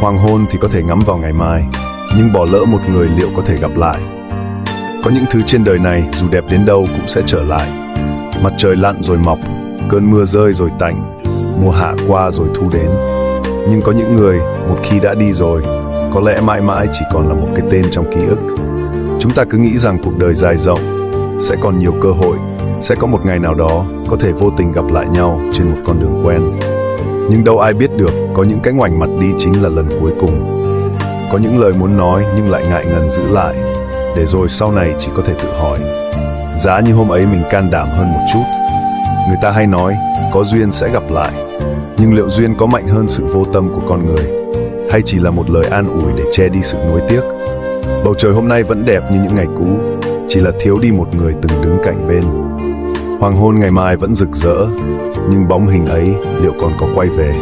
Hoàng hôn thì có thể ngắm vào ngày mai, nhưng bỏ lỡ một người liệu có thể gặp lại? Có những thứ trên đời này dù đẹp đến đâu cũng sẽ trở lại. Mặt trời lặn rồi mọc, cơn mưa rơi rồi tạnh, mùa hạ qua rồi thu đến. Nhưng có những người, một khi đã đi rồi, có lẽ mãi mãi chỉ còn là một cái tên trong ký ức. Chúng ta cứ nghĩ rằng cuộc đời dài rộng, sẽ còn nhiều cơ hội, sẽ có một ngày nào đó có thể vô tình gặp lại nhau trên một con đường quen. Nhưng đâu ai biết được, có những cái ngoảnh mặt đi chính là lần cuối cùng. Có những lời muốn nói nhưng lại ngại ngần giữ lại, để rồi sau này chỉ có thể tự hỏi, giá như hôm ấy mình can đảm hơn một chút. Người ta hay nói, có duyên sẽ gặp lại, nhưng liệu duyên có mạnh hơn sự vô tâm của con người, hay chỉ là một lời an ủi để che đi sự nuối tiếc? Bầu trời hôm nay vẫn đẹp như những ngày cũ, chỉ là thiếu đi một người từng đứng cạnh bên. Hoàng hôn ngày mai vẫn rực rỡ, nhưng bóng hình ấy liệu còn có quay về?